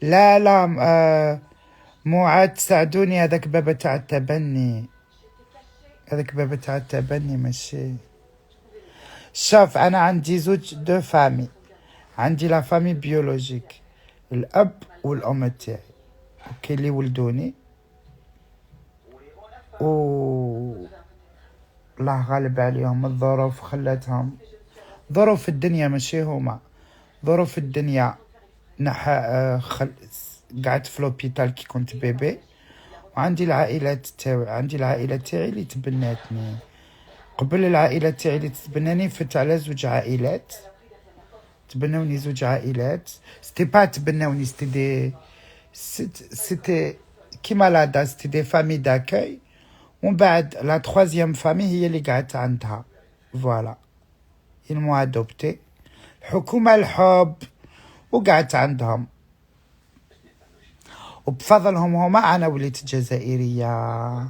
لا لا مو عاد تساعدوني، هذاك بابا تاع التبني، هذاك بابا تاع التبني ماشي. شوف انا عندي زوج دو فامي، عندي لا فامي بيولوجيك، الاب والام تاعي، اوكي، اللي ولدوني و الله غالب عليهم، الظروف خلتهم، ظروف الدنيا ماشي هما، ظروف الدنيا قعدت في لوبيتال كي كنت بيبي. وعندي العائلات تاعي، عندي العائلة تاعي اللي تبناتني. قبل العائلة تاعي اللي تبناني فت على زوج عائلات، تبناوني زوج عائلات. ستي با تبناوني، ستي دي سيتي كيما لادا، ستي دي فامي داكاي. ومن بعد لا تخوازيام فامي هي اللي قعدت عندها، فوالا ينمو ادوبتي الحكومة الحب، وقعدت عندهم. وبفضلهم هما انا وليت جزائرية.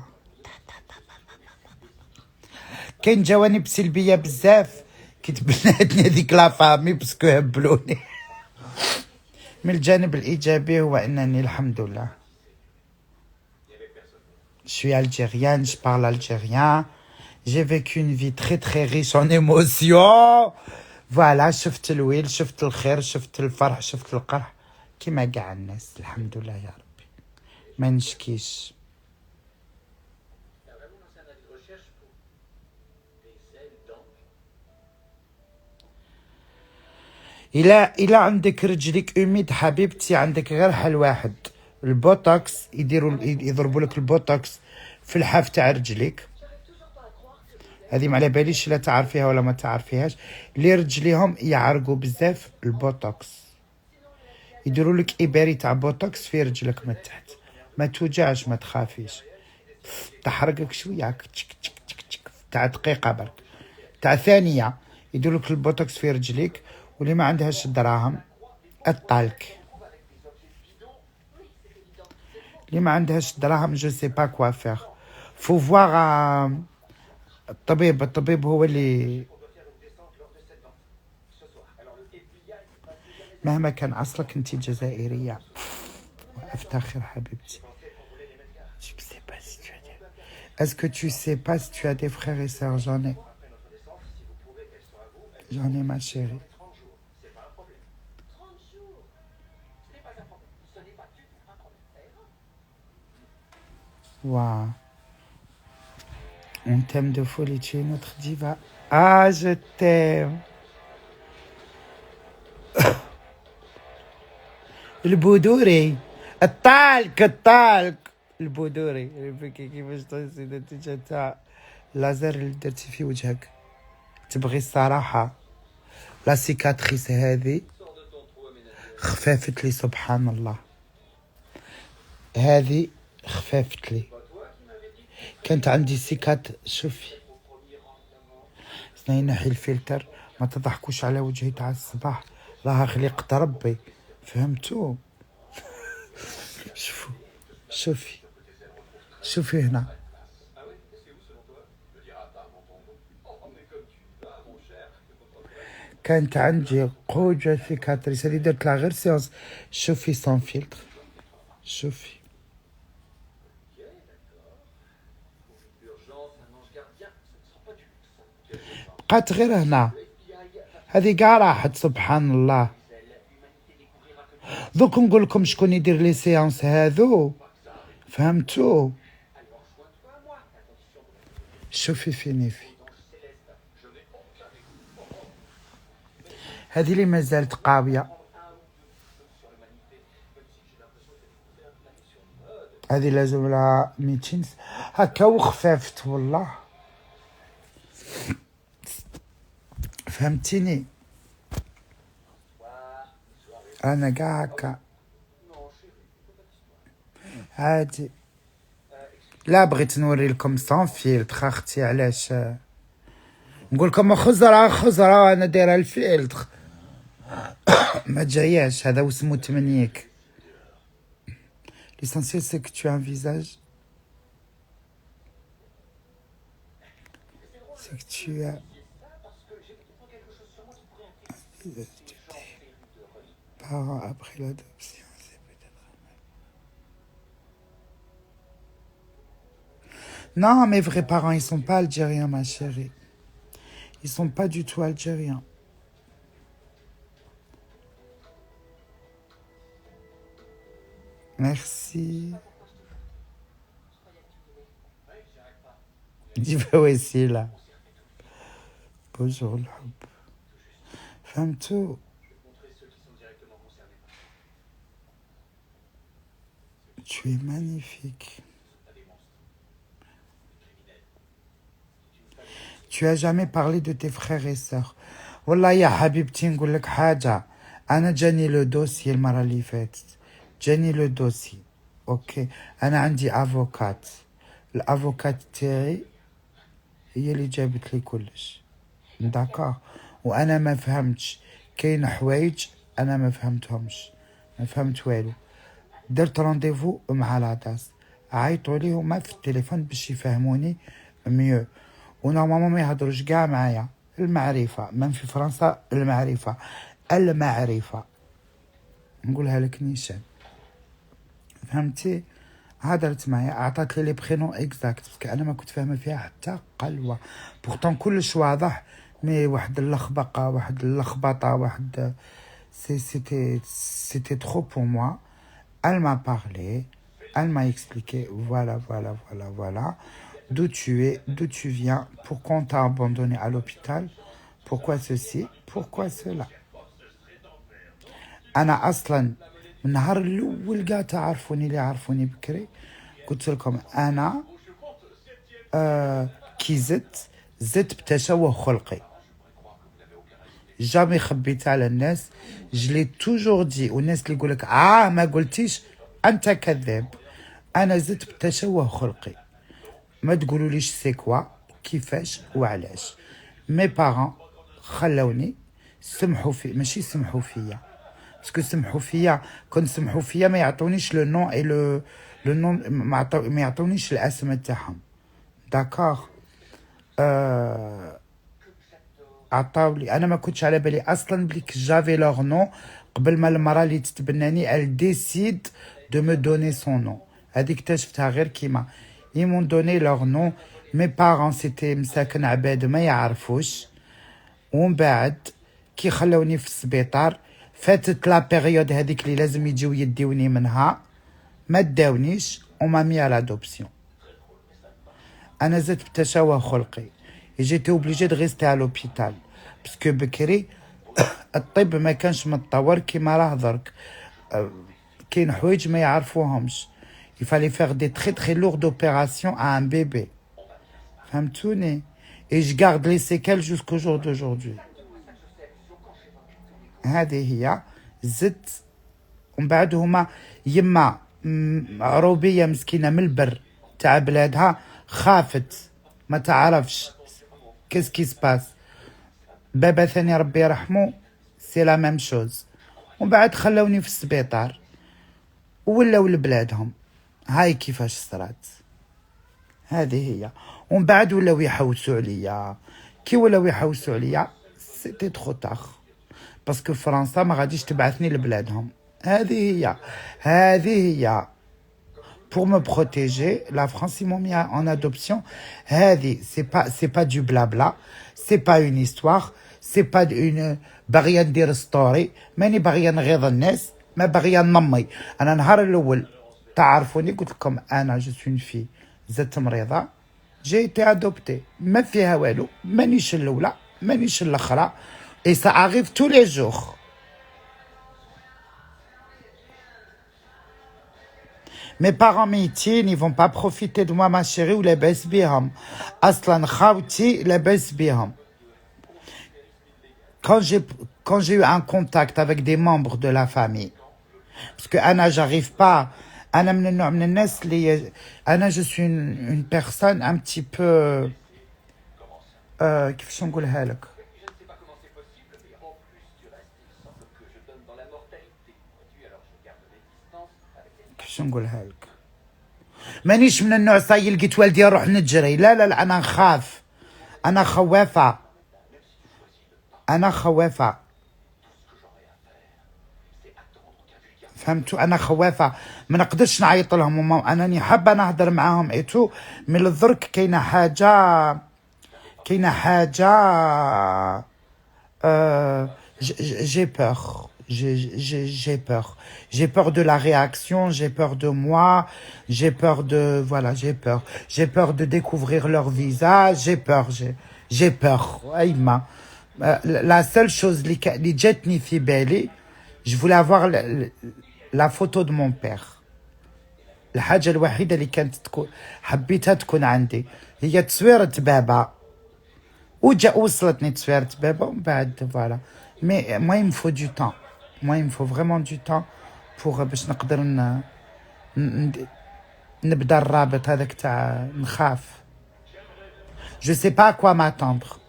كاين جوانب سلبية بزاف كي تبناتني هذيك لا فامي باسكو هبلوني. من الجانب الايجابي هو انني الحمد لله je suis algérienne, je parle algérien, j'ai vécu une vie très très riche en émotions. Voilà, شفت الويل، شفت الخير، شفت الفرح، شفت القرح، كيما كاع الناس الحمد لله يا ربي، ما نشكيش. إلا عندك رجليك أميد حبيبتي، عندك غير حل واحد، البوتوكس. يضربوا لك البوتوكس في الحاف تاع رجليك. هذه ما على باليش لا تعرفيها ولا ما تعرفيهاش. اللي رجليهم يعرقوا بزاف البوتوكس، يديروا لك إباري تاع بوتوكس في رجلك من تحت. ما توجعش، ما تخافيش، تحرقك شويه تشك تشك تشك تشك تاع دقيقه برك، تاع ثانيه. يديروا لك البوتوكس في رجليك. واللي ما عندهاش الدراهم الطالك، اللي ما عندهاش الدراهم جو سي با كوا فيغ، فو فواغ الطبيب هو اللي مهما كان اصلك انت جزائريه. افتخر حبيبتي. Est-ce que tu sais pas si tu as des frères et sœurs? J'en ai ma chérie. Waouh. On t'aime de folie, tu es notre diva. Ah, je t'aime. البودوري، الطالك البودوري. كيفاش تحسي النتيجة تاع لازر اللي درتي في وجهك؟ تبغي الصراحة، لا سيكاتريس هذه خفافت لي سبحان الله، هذه خفافت لي. كانت عندي سيكات، شوفي سنين نحي الفلتر، ما تضحكوش على وجهي تاع الصباح، راها خليقة ربي، فهمتوا؟ شوفوا، شوفي هنا، كانت عندي قوجة سيكاتريس، هذه درت لها غير سيونس. شوفي سون فيلتر، شوفي بقات غير هنا، هذه كاع راحت سبحان الله. دوك نقول لكم شكون يدير لي سيونس هذو، فهمتوا؟ شوفي فيني في هذه اللي مازالت قاوية، هذه لازم لها 200 هكا وخفافت والله، فهمتيني؟ انا كاع هكا عادي. لا بغيت نوري لكم سون فيلتر اختي، علاش نقول لكم خزرة انا دايره الفيلتر. ما جاياش هذا واسمو تمنيك. L'essentiel c'est que tu as un visage, c'est que tu as parents après l'adoption, c'est peut-être Non, mes vrais parents, ils sont pas algériens, ma chérie. Ils sont pas du tout algériens. Merci. ديما وسيلة. Bonjour الحب. فهمتوا؟ Tu es magnifique. Tu as jamais parlé de tes frères et sœurs. والله يا حبيبتي نقول لك حاجة. أنا جاني لو دوسي المرة اللي فاتت. جاني لو دوسي. أوكي. أنا عندي أفوكات. الأفوكات تاعي هي اللي جابت لي كلش. داكار. وأنا ما فهمتش. كاين حوايج أنا ما فهمتهمش. ما فهمت والو. درت رونديفو مع العداس. عيطوا لي هما في التليفون باش يفهموني ميو. ونورمالمون ما يهضروش كاع معايا. المعرفة من في فرنسا المعرفة. المعرفة. نقولها لك نيشان. فهمتي؟ هضرت معايا عطات لي برينون اكزاكت باسكو انا ما كنت فاهمه فيها حتى قلوه. بورتون كلش واضح مي واحد اللخبقه واحد اللخبطه واحد c'était trop pour moi. Elle m'a parlé, elle m'a expliqué voilà d'où tu es, d'où tu viens, pourquoi on t'a abandonné à l'hôpital, pourquoi ceci, pourquoi cela. انا اصلا من النهار الاول كاع تعرفوني اللي عرفوني بكري قلت لكم انا كي زدت بتشوه خلقي. جامي خبيت على الناس. جلي توجور دي والناس اللي يقولك ما قلتيش انت كذاب. انا زدت بتشوه خلقي. ما تقولوليش سي كوا كيفاش وعلاش. مي بارون خلوني سمحوا في ماشي سمحوا فيا باسكو سمحوا فيا كون سمحوا فيا ما يعطونيش لو نون اي لو نون ما يعطونيش الاسم تاعهم. داكوغ. عطاولي انا ما كنتش على بالي اصلا بلي جافي لوغ نون قبل ما المراه اللي تتبناني ال ديسيد دو مو دوني سون نون. هذيك اكتشفتها غير كيما يمون دوني لوغ نون. مي بارون سيتي مساكن عباد ما يعرفوش. ومن بعد كي خلوني في السبيطار فاتت لا بيريود هذيك اللي لازم يجيو يديوني منها ما داونيش وما مي على لادوبسيون. انا زدت بتشوه خلقي. جيتي اوبليجي دو ريستي على لوبيتال باسكو بكري الطب ما كانش متطور كيما راه درك. كاين حوايج ما يعرفوهمش. il fallait faire des très très lourdes opérations à un bébé. فهمتوني؟ et je garde les séquelles jusqu'au jour d'aujourd'hui. هذه هي زدت. ومن بعد هما يما عروبيه مسكينه من البر تاع بلادها خافت ما تعرفش كيسكي سباس. بابا ثاني ربي يرحمو سي لا ميم شوز. ومن بعد خلوني في السبيطار ولاو لبلادهم. هاي كيفاش صرات. هذه هي. ومن بعد ولاو يحوسوا عليا. كي ولاو يحوسوا عليا سيتي ترو تاغ باسكو فرنسا ما غاديش تبعثني لبلادهم. هذه هي pour me protéger. La France ils m'ont mis en adoption. هذه c'est pas du blabla. c'est pas une histoire. c'est pas une باغيه ندير ستوري. ماني باغيه نغيظ الناس. ما باغيه نمي. انا نهار الاول تعرفوني قلت لكم انا جو سوي في زدت مريضه جي تي ادوبتي ما فيها والو. مانيش الاولى مانيش الاخرى. et ça arrive tous les jours. Mes parents métiers ne vont pas profiter de moi ma chérie ou les baisse بيهم. أصلا خاوتي les baisse بيهم. Quand j'ai eu un contact avec des membres de la famille parce que أنا j'arrive pas. أنا من النوع من الناس اللي أنا je suis une personne un petit peu كيفاش نقولها لك. كيفاش نقولها لك. مانيش من النوع صاي لقيت والدي نروح نجري. لا انا نخاف. انا خوافه. فهمتوا؟ انا خوافه ما نقدرش نعيط لهم وما انني حابه نهضر معاهم ايتو مي للدرك كاينه حاجه j'ai peur. J'ai peur. J'ai peur de la réaction, j'ai peur de moi, j'ai peur de... Voilà, j'ai peur. J'ai peur de découvrir leur visage, j'ai peur. Aïma. La seule chose اللي جاتني في بالي, je voulais avoir la photo de mon père. الحاجة الوحيدة اللي كانت حبيتها تكون عندي هي تصويرة بابا. وصلتني تصويرة بابا ومن بعد فوالا. مي moi il me faut du temps. Moi il me faut vraiment du temps pour باش نقدر نبدا الرابط هذاك تاع نخاف. Je sais pas à quoi m'attendre.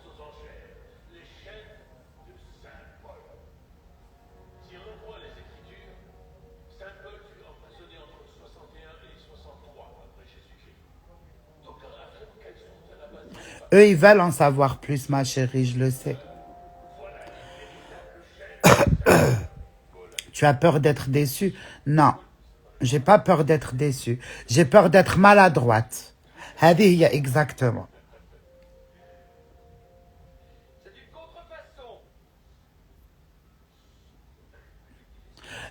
Eux, ils veulent en savoir plus, ma chérie, je le sais. Tu as peur d'être déçue? Non, j'ai pas peur d'être déçue. J'ai peur d'être maladroite. هذه هي exactement.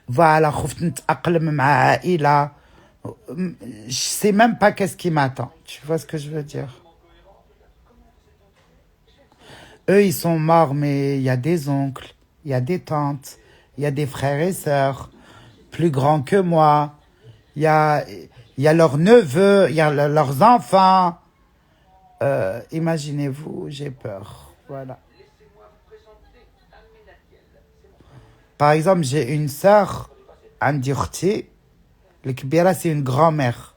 Voilà, خفت نتأقلم مع عائلة. Je sais même pas qu'est-ce qui m'attend. Tu vois ce que je veux dire? Eux, ils sont morts, mais il y a des oncles, il y a des tantes, il y a des frères et sœurs, plus grands que moi. Il y a leurs neveux, il y a leurs enfants. Imaginez-vous, j'ai peur. Voilà. Par exemple, j'ai une sœur, عندي أختي الكبيرة, c'est une grand-mère.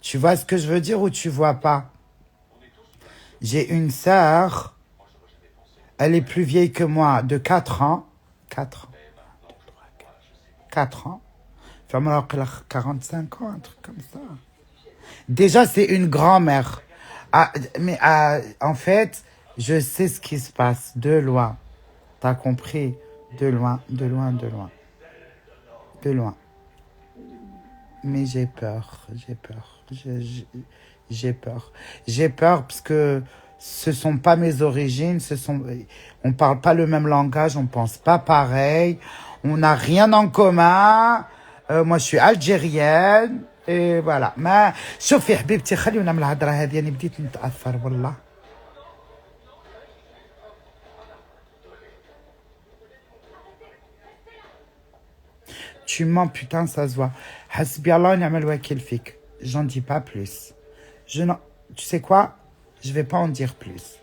Tu vois ce que je veux dire ou tu vois pas? J'ai une sœur, elle est plus vieille que moi de 4 ans. 4 ans. 4 ans. Enfin, 45 ans, un truc comme ça. Déjà, c'est une grand-mère. Mais en fait, je sais ce qui se passe de loin. T'as compris? De loin, de loin, de loin. De loin. Mais j'ai peur, j'ai peur. J'ai peur. J'ai peur parce que ce sont pas mes origines, on parle pas le même langage, on pense pas pareil, on n'a rien en commun. Moi, je suis algérienne et voilà. ما شوفي حبيبتي خلينا من الهضره هذه, انا بديت نتاثر والله. Tu mens, putain, ça se voit. حسبي الله ونعم الوكيل فيك. J'en dis pas plus. Tu sais quoi? Je vais pas en dire plus.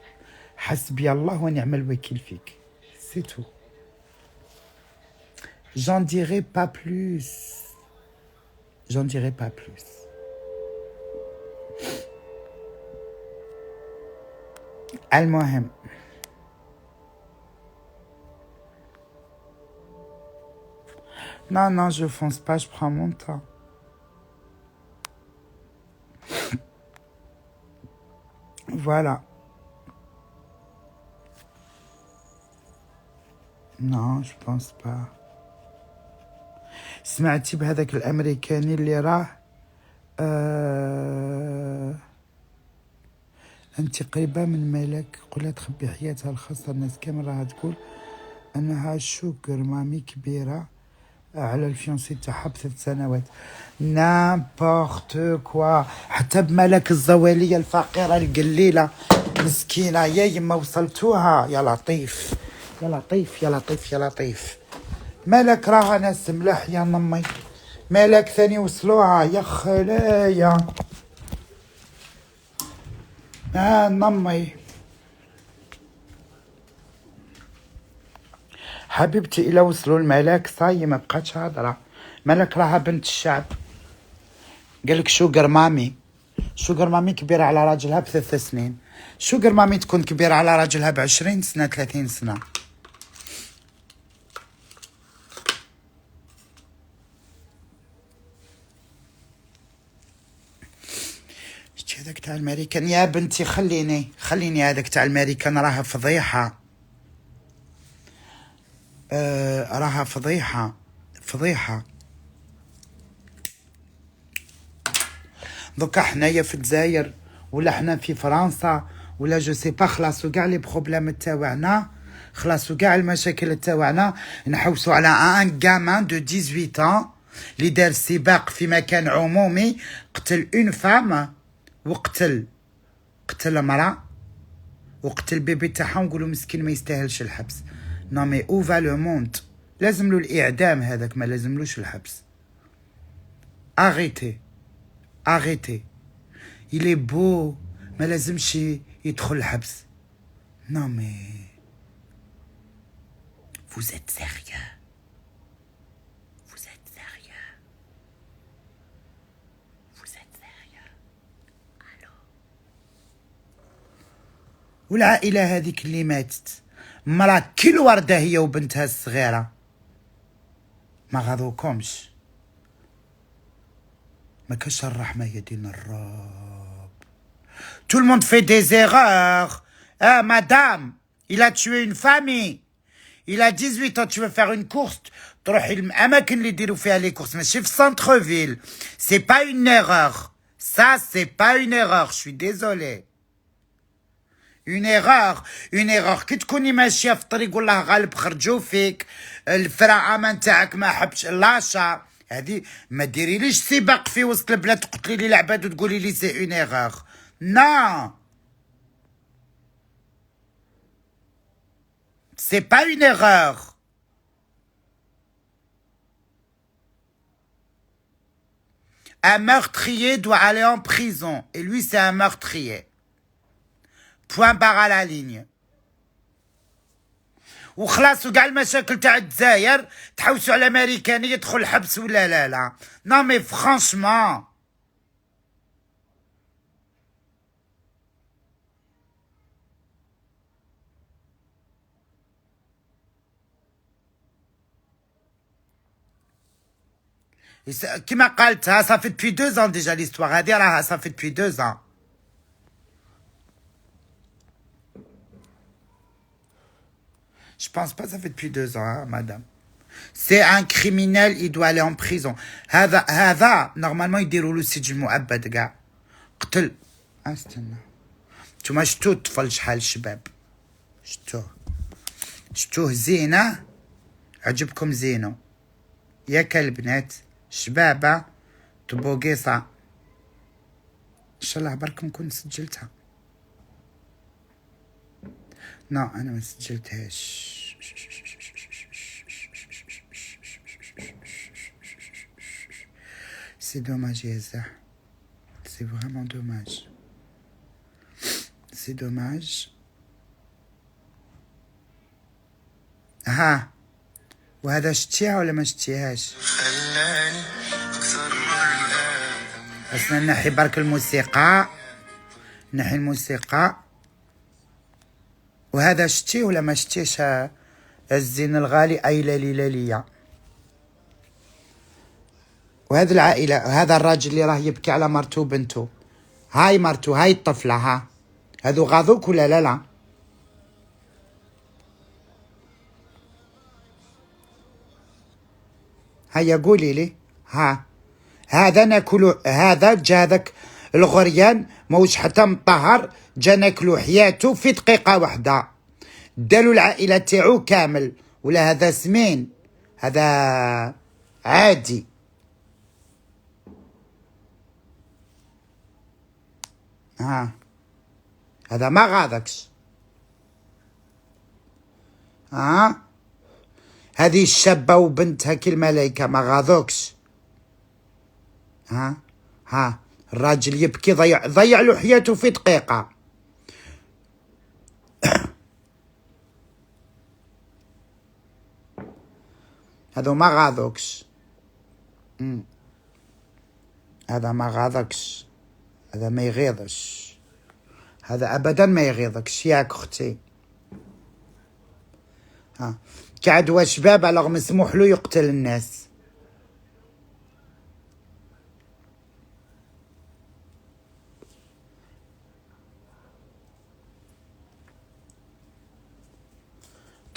حسبي الله ونعم الوكيل فيك. C'est tout. J'en dirai pas plus. J'en dirai pas plus. المهم. Non, je fonce pas, je prends mon temps. Voilà. Non, je pense pas. سمعتي بهذاك الامريكاني اللي راه انت قريبه من ملك, قولها تخبي حياتها الخاصه, الناس كامل راها تقول انها شوكر مامي كبيره على الفيونسي تاعها ب3 سنوات. نامبورت كوا. حتى بملك الزواليه الفقيره القليله مسكينه, يا يما وصلتوها. يا لطيف يا لطيف يا لطيف يا لطيف. مالك راها ناس ملاح يا نمي. مالك ثاني وصلوها يا خلايا. نمي حبيبتي, إلا وصلوا الملاك صاي ما بقاتش هضره. مالك راها بنت الشعب. قالك شوغر مامي. شوغر مامي كبيرة على راجلها ب3 سنين. شوغر مامي تكون كبيرة على راجلها ب20 سنة 30 سنة. شتي هذاك تاع الامريكان يا بنتي؟ خليني هذاك تاع الامريكان راه فضيحة. راها فضيحة فضيحة. دوكا حنايا في الجزائر ولا حنا في فرنسا ولا جو سي با، خلاصو كاع لي بروبليم تاوعنا، خلاصو كاع المشاكل تاوعنا، نحوسو على ان غامان دو 18 ans اللي دار سباق في مكان عمومي، قتل اون فام وقتل امرأة وقتل بيبي تاعها، ونقولو مسكين ما يستاهلش الحبس. نو مي او فا لو موند، لازملو الاعدام هذاك، ما لازملوش الحبس. اغيتي اغيتي، il est beau، ما لازمش يدخل الحبس. non mais vous êtes sérieux، vous êtes sérieux، vous êtes sérieux. الو. والعائلة هذيك اللي ماتت، مرا كل وردة هي وبنتها الصغيرة، ما غاضوكمش؟ ما كاش الرحمة يا دين الرب. Tout le monde fait des erreurs. Ah, madame, il a tué une famille. Il a 18 ans, tu veux faire une course. تروحي الأماكن اللي يديروا فيها لي كورس، ماشي في سنتر فيل. C'est pas une erreur. Ça, c'est pas une erreur. Je suis désolé. Une erreur. كي تكوني ماشية في الطريق والله غالب خرجوا فيك، الفرعامة نتاعك ما حبش لاشا، هذه ما ديريليش سباق في وسط البلاد تقتلي لي العباد وتقولي لي سي اون ايغور. Non, c'est pas une erreur. Un meurtrier doit aller en prison. Et lui, c'est un meurtrier. Point barre à la ligne. وخلاص وكاع المشاكل تاع الجزائر تحوسوا على امريكاني يدخل الحبس ولا لا لا. Non mais franchement. كما قالتها ça fait depuis 2 ans déjà l'histoire هذه راها ça fait depuis 2 ans. Je pense pas ça fait depuis 2 ans hein, madame. C'est un criminel, il doit aller en prison. هذا normalement يديروا له سجن مؤبد كاع. قتل. استنى. نتوما شفتوا الطفل شحال شباب. شفتوه زينة؟ عجبكم زينو؟ ياك البنات شبابة طبوقيصة. ان شاء الله برك نكون سجلتها. نو انا ما سجلتهاش. C'est dommage Yeza. C'est vraiment dommage. C'est dommage. ها وهذا شتيها ولا ما شتيهاش؟ اصلا نحي برك الموسيقى، نحي الموسيقى. وهذا شتيه ولا ما شتيش؟ الزين الغالي ايلا ليلاليا. وهذه العائلة، هذا الراجل اللي راه يبكي على مرتو بنته، هاي مرتو، هاي الطفلة، ها هذو غاضوك ولا لا لا؟ هيا قولي لي. ها هذا ناكلو، هذا جا هذاك الغريان موش حتى مطهر، جا ناكلو حياتو في دقيقة واحدة، دالو العائلة تاعو كامل. ولا هذا سمين، هذا عادي. ها هذا ما غاضكش. ها هذه الشابة وبنتها كالملايكة ما غاضوكش. ها الراجل يبكي، ضيع له حياته في دقيقة. هذا ما غاضوكش. هذا ما غاضكش، هذا ما يغيظش، هذا ابدا ما يغيظكش ياك اختي. كعدوى شباب الوغ مسموح له يقتل الناس.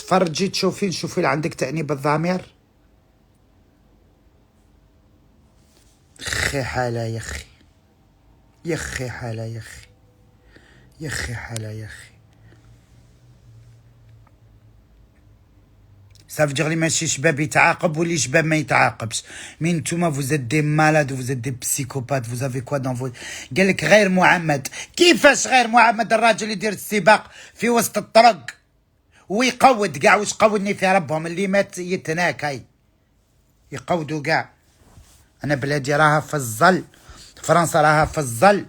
تفرجي تشوفي نشوفي عندك تأنيب الضمير. خي حالة يا اخي، يا اخي حالة يا اخي، يا اخي حالة يا اخي. صافي دير لي ماشي شباب يتعاقب واللي شباب ما يتعاقبش. مين نتوما فوزيت دي مالاد وفوزيت دي بسيكوبات فوزافي كوا دون فو. قالك غير محمد، كيفاش غير محمد الراجل يدير السباق في وسط الطرق ويقود كاع؟ واش قودني في ربهم اللي مات يتناكي يقودوا كاع. انا بلادي راها في الظل، فرنسا راها في الظل،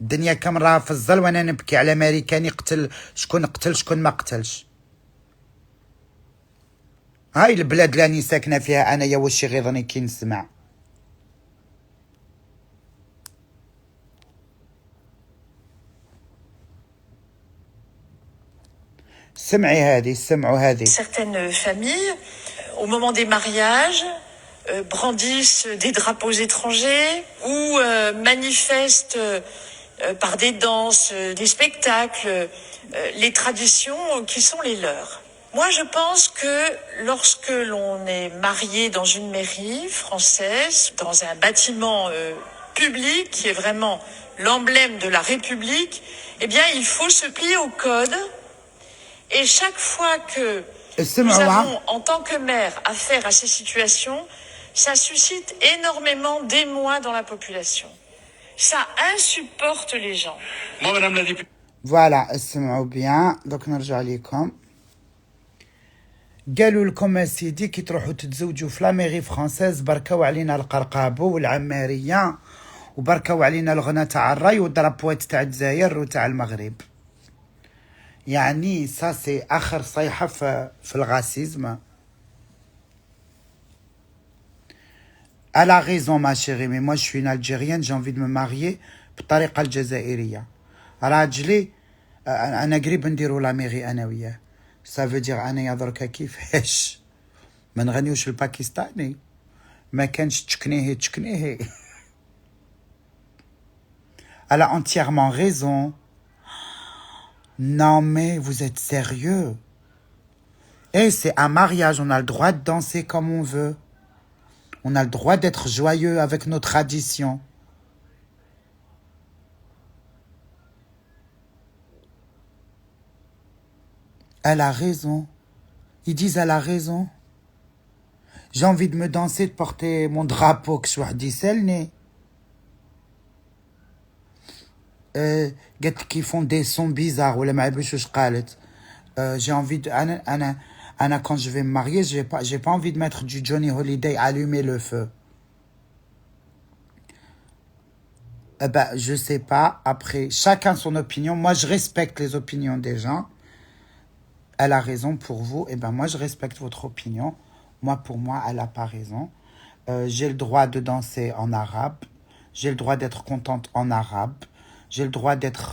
الدنيا كامل راها في الظل، وانا نبكي على امريكان يقتل شكون قتل شكون ما قتلش. هاي البلاد اللي راني ساكنه فيها انايا واش يغيظني كي نسمع. سمعي هذه، سمعوا هذه. Certaines familles, au moment des mariages, brandissent des drapeaux étrangers ou manifestent par des danses, des spectacles, les traditions qui sont les leurs. Moi, je pense que lorsque l'on est marié dans une mairie française, dans un bâtiment public qui est vraiment l'emblème de la République, eh bien, il faut se plier au code. Et chaque fois que nous avons, en tant que mère, affaire à ces situations, ça suscite énormément d'émoi dans la population. Ça insupporte les gens. Moi, madame la députée. Voilà, اسمعوا bien. دوك نرجع لكم. قالوا لكم اسيدي كي تروحوا تتزوجوا في لاميغي فرانسيز بركاو علينا القرقابو والعماريه وبركاو علينا الغنى تاع الراي والدرابوات تاع الجزائر وتاع المغرب. يعني ça c'est آخر صيحة في الغاسيزم. Elle a raison ma chérie, mais moi je suis une Algérienne, j'ai envie de me marier بالطريقة الجزائرية. راجلي أنا قريب نديرو لاميغي أنا وياه. ça veut dire أنايا دركا كيفاش ما نغنيوش الباكستاني، ما كانش تشكنيهي. Elle a entièrement raison. Non mais vous êtes sérieux? Et c'est un mariage, on a le droit de danser comme on veut. On a le droit d'être joyeux avec nos traditions. Elle a raison. Ils disent elle a raison. J'ai envie de me danser, de porter mon drapeau que je suis disselné. Qui font des sons bizarres. J'ai envie de... Anna, quand je vais me marier, j'ai pas envie de mettre du Johnny Holiday, allumer le feu. Je sais pas. Après, chacun son opinion. Moi, je respecte les opinions des gens. Elle a raison pour vous. Moi, je respecte votre opinion. Moi, pour moi, elle a pas raison. J'ai le droit de danser en arabe. J'ai le droit d'être contente en arabe. J'ai le droit d'être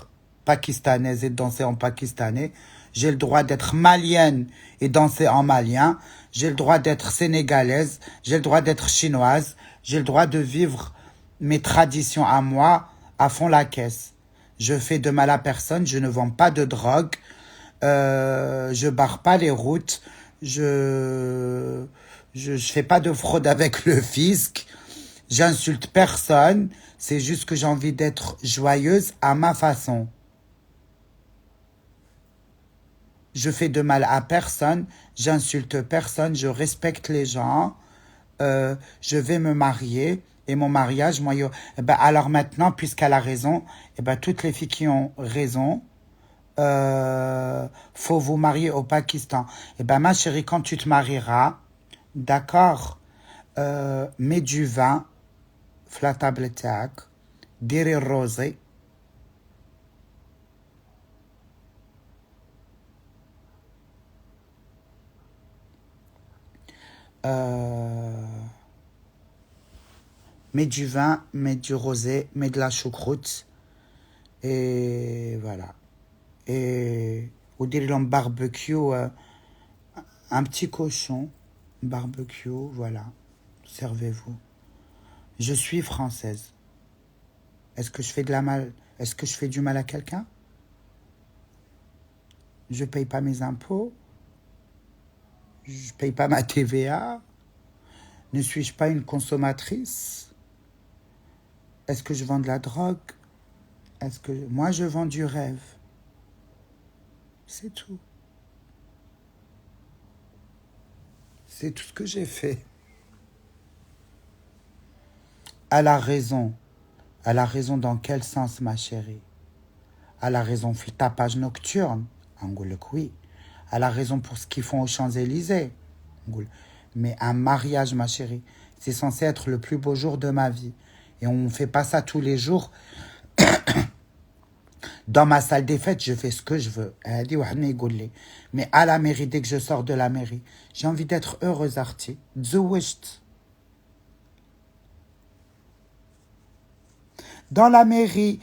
pakistanaise et de danser en pakistanais. J'ai le droit d'être malienne et danser en malien. J'ai le droit d'être sénégalaise. J'ai le droit d'être chinoise. J'ai le droit de vivre mes traditions à moi à fond la caisse. Je fais de mal à personne. Je ne vends pas de drogue. Je barre pas les routes. Je fais pas de fraude avec le fisc. J'insulte personne. C'est juste que j'ai envie d'être joyeuse à ma façon. Je fais de mal à personne, j'insulte personne, je respecte les gens, je vais me marier et mon mariage, moi, alors maintenant, puisqu'elle a raison, toutes les filles qui ont raison, faut vous marier au Pakistan. Ma chérie, quand tu te marieras, d'accord, mets du vin, la table tac, diri rosé. Mets du vin, mets du rosé, mets de la choucroute. Et voilà. Et au dire barbecue, un petit cochon, barbecue, voilà. Servez-vous. Je suis française. Est-ce que je fais Est-ce que je fais du mal à quelqu'un? Je paye pas mes impôts. Je paye pas ma TVA. Ne suis-je pas une consommatrice? Est-ce que je vends de la drogue? Est-ce que moi je vends du rêve? C'est tout. C'est tout ce que j'ai fait. Elle a raison. Elle a raison dans quel sens, ma chérie? Elle a raison pour le tapage nocturne. Oui. Elle a raison pour ce qu'ils font aux Champs-Élysées. Mais un mariage, ma chérie, c'est censé être le plus beau jour de ma vie. Et on ne fait pas ça tous les jours. Dans ma salle des fêtes, je fais ce que je veux. Mais à la mairie, dès que je sors de la mairie, j'ai envie d'être heureuse, Arti. Dans la mairie,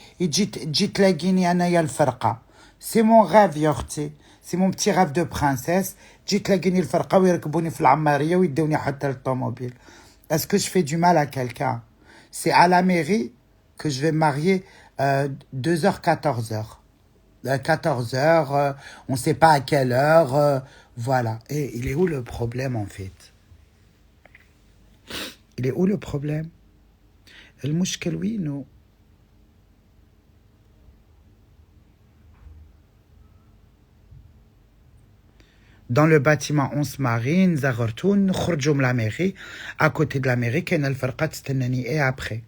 c'est mon rêve, Yorti. C'est mon petit rêve de princesse. Est-ce que je fais du mal à quelqu'un? C'est à la mairie que je vais me marier 2h, 14h. 14h, on ne sait pas à quelle heure. Voilà. Et il est où le problème, en fait? Il est où le problème? المشكل وينو؟ Dans le bâtiment, on se marie, نزغرتو نخرجوا من la mairie. À côté de la mairie, كاين الفرقة تستناني. Et après,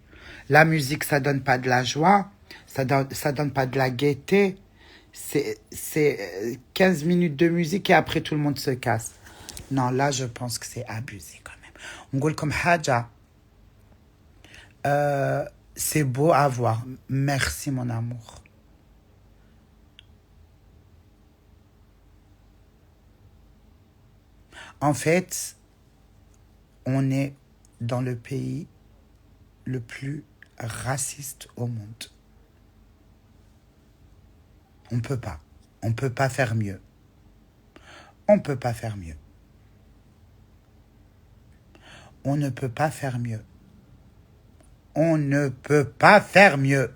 la musique, ça donne pas de la joie, ça donne pas de la gaieté. C'est 15 minutes de musique et après tout le monde se casse. Non, là, je pense que c'est abusé quand même. On dit comme haja. C'est beau à voir. Merci, mon amour. En fait, on est dans le pays le plus raciste au monde. On peut pas. On peut pas faire mieux. On peut pas faire mieux. On ne peut pas faire mieux. On ne peut pas faire mieux.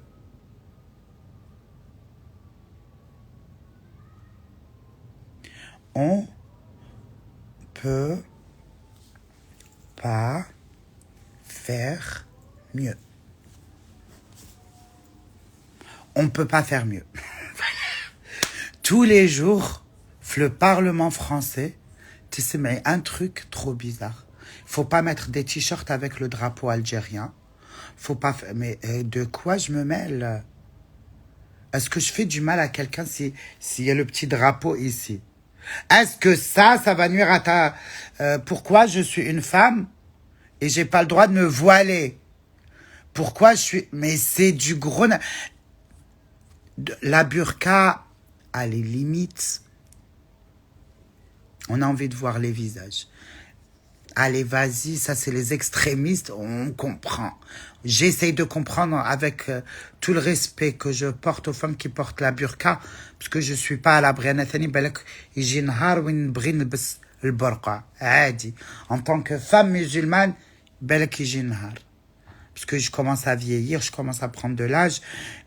On peut pas faire mieux. On peut pas faire mieux. Tous les jours, le Parlement français, tu sais, mais un truc trop bizarre. Faut pas mettre des t-shirts avec le drapeau algérien. Faut pas. Mais de quoi je me mêle? Est-ce que je fais du mal à quelqu'un s'il y a le petit drapeau ici? Est-ce que ça va nuire à ta... pourquoi je suis une femme et j'ai pas le droit de me voiler? Pourquoi je suis... Mais c'est du gros... La burqa a les limites. On a envie de voir les visages. Allez, vas-y, ça c'est les extrémistes, on comprend. J'essaye de comprendre avec tout le respect que je porte aux femmes qui portent la burqa, parce que je suis pas à l'abri. En tant que femme musulmane, parce que je commence à vieillir, je commence à prendre de l'âge,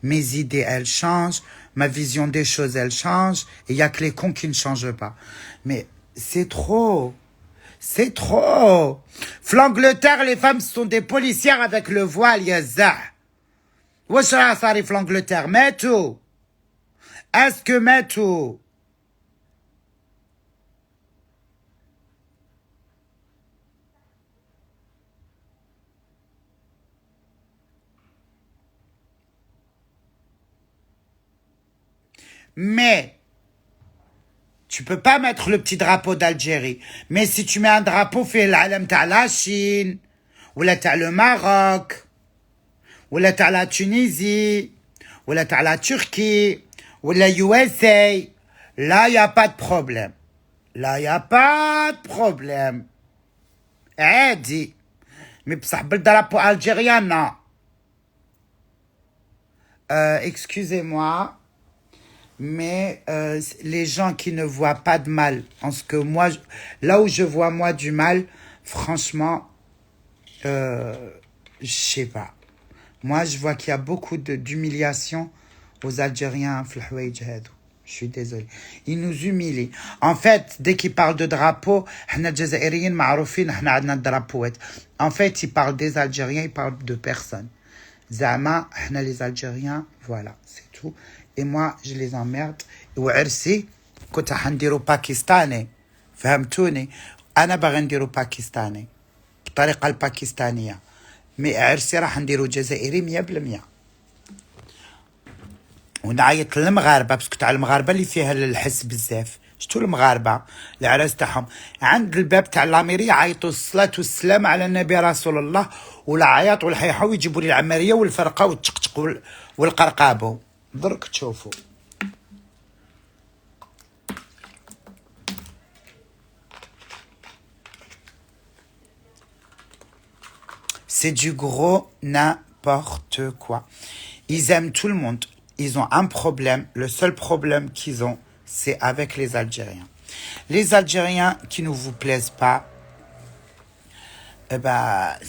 mes idées, elles changent, ma vision des choses, elle change, et il y a que les cons qui ne changent pas. Mais c'est trop. C'est trop. L'Angleterre, les femmes sont des policières avec le voile, yaza. Wesh arrive l'Angleterre, mais tout. Est-ce que mais tout? Mais tu peux pas mettre le petit drapeau d'Algérie. Mais si tu mets un drapeau, fais l'alem t'as la Chine, ou là t'as le Maroc, ou là t'as la Tunisie, ou là t'as la Turquie, ou la USA. Là, il n'y a pas de problème. Là, il n'y a pas de problème. Dit. Mais ça le drapeau algérien, non. Excusez-moi. Mais les gens qui ne voient pas de mal, en ce que moi, là où je vois moi du mal, franchement, je sais pas. Moi, je vois qu'il y a beaucoup d'humiliation aux Algériens. Je Je suis désolée. Ils nous humilient. En fait, dès qu'ils parlent de drapeau, احنا الجزائريين معروفين احنا عندنا الدرابوات. En fait, ils parlent des Algériens, ils parlent de personne. زعما احنا les Algériens, voilà, c'est tout. Et moi, je les emmerde. وعرسي كنت حنديرو باكستاني. فهمتوني؟ أنا باغي نديرو باكستاني بالطريقة الباكستانية. مي عرسي راح نديرو جزائري 100%. ونعيط للمغاربه باسكو تاع المغاربه اللي فيها الحس بزاف. شتو المغاربه العراس تاعهم عند الباب تاع الاميريه يعيطوا الصلاه والسلام على النبي رسول الله، ولا عياط ولا حيحاو يجيبوا لي العماريه والفرقه والتشقشق والقرقابو. درك تشوفوا. C'est du gros n'importe quoi. Ils aiment tout le monde. Ils ont un problème. Le seul problème qu'ils ont, c'est avec les Algériens. Les Algériens qui ne vous plaisent pas, eh ben,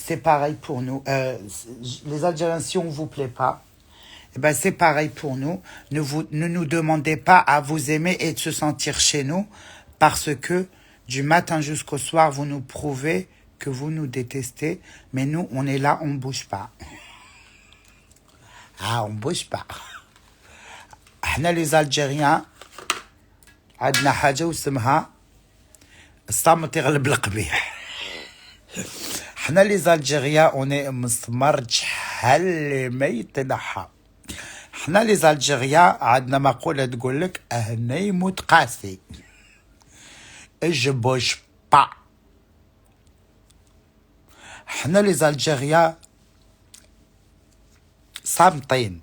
c'est pareil pour nous. Les Algériens, si on ne vous plaît pas, eh ben, c'est pareil pour nous. Ne nous demandez pas à vous aimer et de se sentir chez nous, parce que du matin jusqu'au soir, vous nous prouvez que vous nous détestez, mais nous, on est là, on ne bouge pas. Ah, on ne bouge pas. احنا les Algériens عندنا حاجة واسمها الصامت يغلب القبيح. احنا les Algériens on est مسمر شحال ما يتنحى. احنا les Algériens عندنا مقولة تقول لك هنا يموت قاسي. je bouge pas. احنا les Algériens صامتين.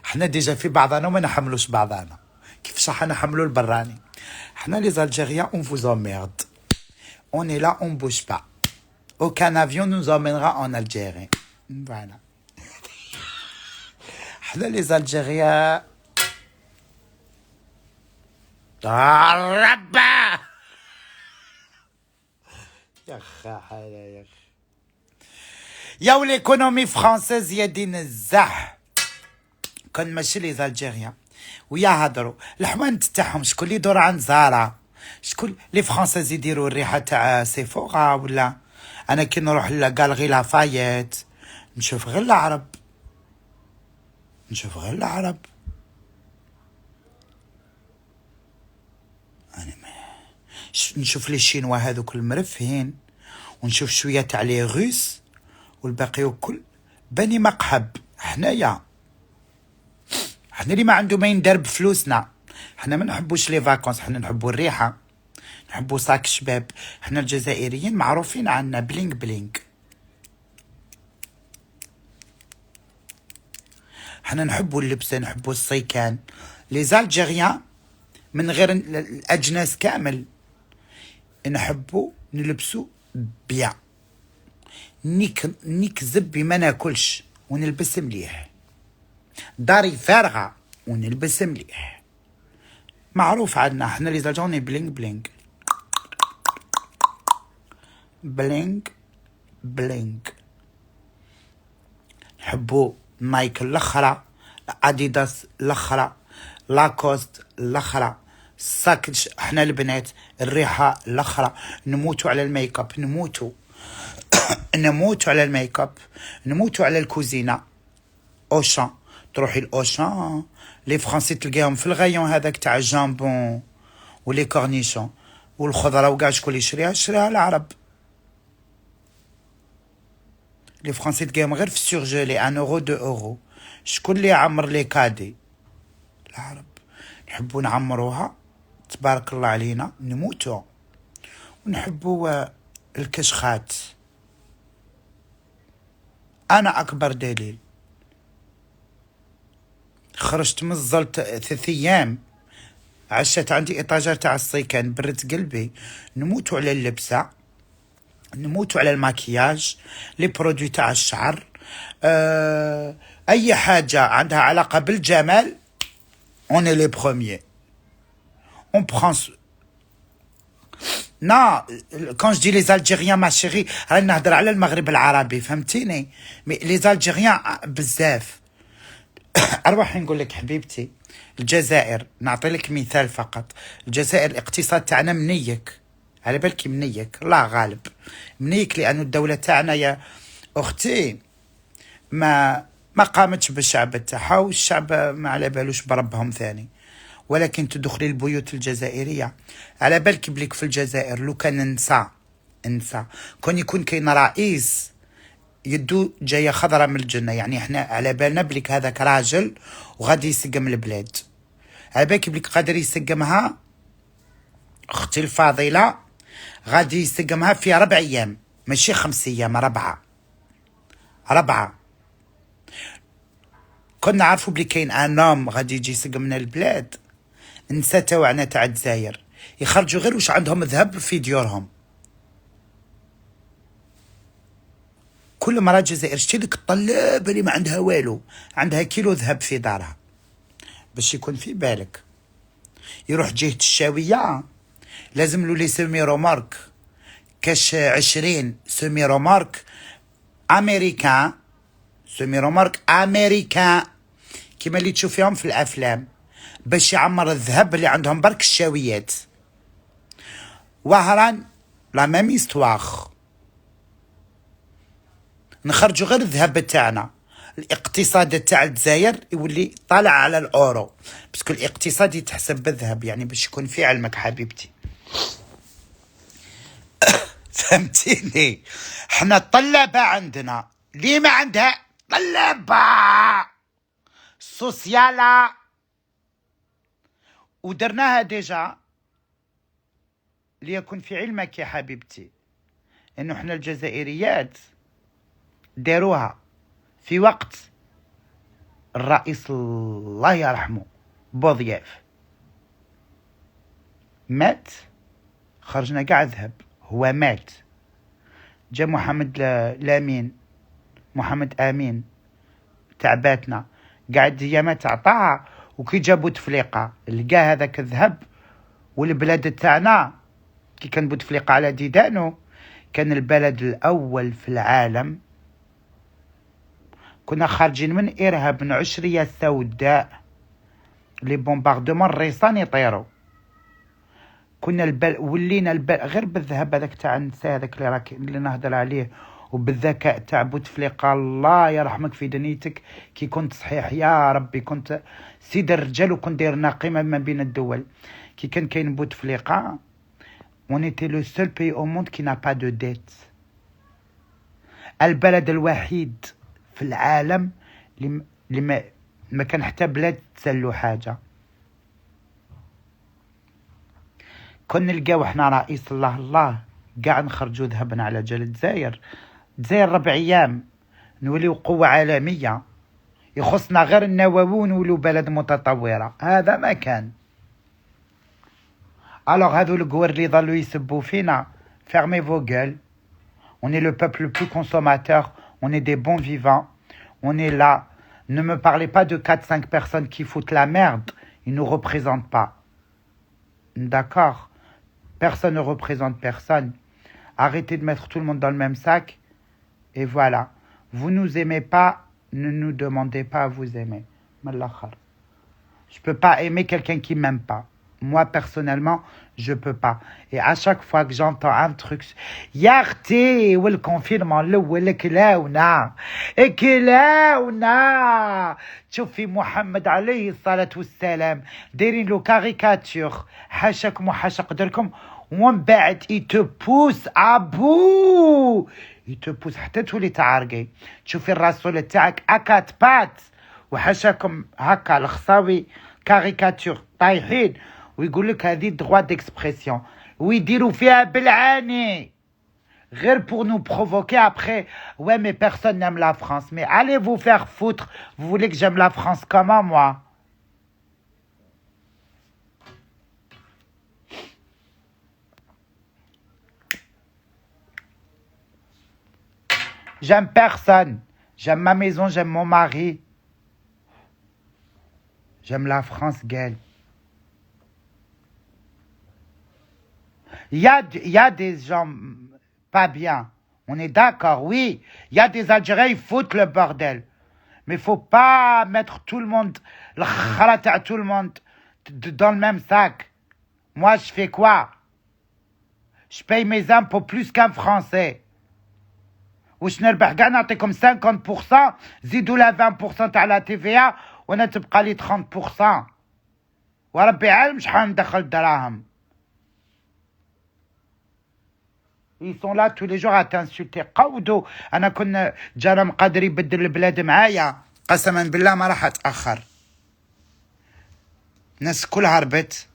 احنا ديجا في بعضنا وما نحملوش بعضنا. كيفاش راح نحملو البراني؟ احنا les Algériens on vous emmerde. On est là, on bouge pas. Aucun avion nous emmènera en Algérie. Voilà. احنا les Algériens ربا يا اخي يا اخي يا l'économie française يا دين الزح. كان ماشي لي زالجيريان ويا هضروا الحوانت تاعهم شكون اللي يدور عند زارا، شكون لي فرونسيز يديروا الريحه تاع سيفورا، ولا انا كي نروح لكالغي لافايت نشوف غير العرب، نشوف غير العرب. انا ما نشوف لي الشينوا هذوك المرفهين، ونشوف شويه تاع لي روس، والباقي كل بني مقحب. حنايا احنا اللي ما عنده ما يندار بفلوسنا. احنا ما نحبوش لي فاكونس، احنا نحبوا الريحه، نحبوا صاك شباب. احنا الجزائريين معروفين عنا بلينك بلينك. احنا نحبوا اللبسه، نحبوا الصيكان. لي زالجيريان من غير الاجناس كامل نحبوا نلبسوا بيان، نكذب بما ناكلش ونلبس مليح، داري فارغه ونلبس مليح. معروف عندنا احنا لي زالجيريان بلينك بلينك بلينك بلينك. نحبوا نايك الاخرى، اديداس الاخرى، لاكوست الاخرى، ساكش. احنا البنات الريحه الاخرى. نموتوا على الميك اب، نموتوا نموتوا على الميك اب، نموتوا على الكوزينه. اوشان، تروحي الاوشان لي فرونسي تلقاهم في الغايون هذاك تاع الجامبون ولي كورنيشون والخضره وكاع. شكون اللي يشريها؟ يشريها العرب. لي فرونسي تلقاهم غير في السورجولي 1 اورو 2 اورو. شكون اللي يعمر لي كادي؟ العرب. نحبوا نعمروها تبارك الله علينا، نموتوا. ونحبوا الكشخات. انا اكبر دليل، خرجت من الزلط 3 ايام، عشت عندي اطاجر تاع الصيكان، برت قلبي. نموتوا على اللبسه، نموتوا على الماكياج، لي برودوي تاع الشعر، اي حاجه عندها علاقه بالجمال. on est les premiers. On prend non, quand je dis les Algériens ma chérie راني نهضر على المغرب العربي، فهمتيني؟ مي لي زالجيريان بزاف. اروح نقول لك حبيبتي، الجزائر نعطي لك مثال فقط. الجزائر الاقتصاد تاعنا منيك، على بالك منيك، الله غالب منيك، لأن الدولة تاعنا يا أختي ما قامتش بالشعب تاعها، والشعب ما على بالوش بربهم ثاني. ولكن تدخلي البيوت الجزائرية على بالك بليك في الجزائر لو كان انسى كون يكون كاين رئيس يدو جايه خضرة من الجنة، يعني احنا على بالنا بليك هذاك راجل وغادي يسقم البلاد. على بالك بليك قادر يسقمها اختي الفاضلة، غادي يسقمها في 4 ايام، ماشي 5 ايام، 4. كنا نعرفوا بلي كاين انام غادي يجي يسقمنا البلاد، نسى توعنا تاع الجزائر يخرجوا غير واش عندهم ذهب في ديورهم. كل مرة الجزائر شتي لك الطلابة اللي ما عندها والو، عندها كيلو ذهب في دارها، باش يكون في بالك. يروح جهة الشاوية لازم له لي سيمي رومارك، كاش 20 سيمي رومارك امريكان، سيمي رومارك امريكان كيما اللي تشوف فيهم في الافلام، باش يعمر الذهب اللي عندهم برك الشاويات. وهران لا ميم استواخ، نخرجوا غير الذهب تاعنا، الاقتصاد تاع الجزائر يولي طالع على الاورو، باسكو الاقتصاد يتحسب بالذهب، يعني باش يكون في علمك حبيبتي. فهمتيني؟ حنا الطلابه عندنا اللي ما عندها طلابه سوسياله، ودرناها ديجا. ليكن في علمك يا حبيبتي انه احنا الجزائريات داروها في وقت الرئيس الله يرحمه بوضياف مات، خرجنا قاع ذهب، هو مات، جا محمد امين تعباتنا قاعد ايامات عطاها، وكي جا بوتفليقه لقى هذاك الذهب، والبلاد تاعنا كي كان بوتفليقه على ديدانو كان البلد الاول في العالم. كنا خارجين من ارهاب، من عشريه سوداء، لي بومباردمون الريصان يطيروا. كنا ولينا غير بالذهب هذاك تاع النساء، هذاك اللي نهضر عليه، وبالذكاء تاع بوتفليقه الله يرحمك في دنيتك. كي كنت صحيح يا ربي كنت سيد الرجال، وكنت داير قيمه ما بين الدول. كي كان كاين بوتفليقه on était le seul pays au monde qui n'a pas de dette. البلد الوحيد في العالم اللي ما كان حتى بلاد تسلو حاجه. كنا نلقاو حنا رئيس الله قاع نخرجوا ذهبنا على جال الجزائر 4 ايام نوليو قوه عالميه، يخصنا غير النووي ونوليو بلد متطوره. هذا ما كان. الوغ هذو القوار اللي ظلوا يسبوا فينا، fermez vos gueules. On est le peuple le plus consommateur, on est des bons vivants, on est là. Ne me parlez pas de 4-5 personnes qui foutent la merde, ils ne nous représentent pas. D'accord? Personne ne représente personne. Arrêtez de mettre tout le monde dans le même sac. Et voilà. Vous nous aimez pas, ne nous demandez pas à vous aimer. Je peux pas aimer quelqu'un qui m'aime pas. Moi, personnellement, je peux pas. Et à chaque fois que j'entends un truc, Yarté, ou le confinement, ou le كلاونا تشوفي محمد عليه الصلاة والسلام دايرين له كاريكاتور، حاشاكم وحاشا قدركم، ومن بعد il te pousse à bout، il te pousse حتى تولي تعرقي. تشوفي الرسول تاعك أكات بات، وحاشاكم هكا الخصاوي كاريكاتور طايحين، ويقول لك هذه droit d'expression، ويديروا فيها بالعاني غير pour nous provoquer après. Ouais mais personne n'aime la France. Mais allez vous faire foutre. Vous voulez que j'aime la France comment moi? J'aime personne. J'aime ma maison, j'aime mon mari. J'aime la France, gueule. Il y a des gens pas bien. On est d'accord, oui. Il y a des Algériens, ils foutent le bordel. Mais faut pas mettre tout le monde, tout le monde dans le même sac. Moi, je fais quoi? Je paye mes impôts plus qu'un Français. واش نربح كاع نعطيكم 50%, زيدوا لها 20% تاع لا TVA وانا تبقى لي 30%. وربي عالم شحال ندخل الدراهم. Ils sont là tous les jours à t'insulter. قودوا. انا كنا جانا قادر يبدل البلاد معايا قسما بالله ما راح اتاخر. الناس كلها هربت.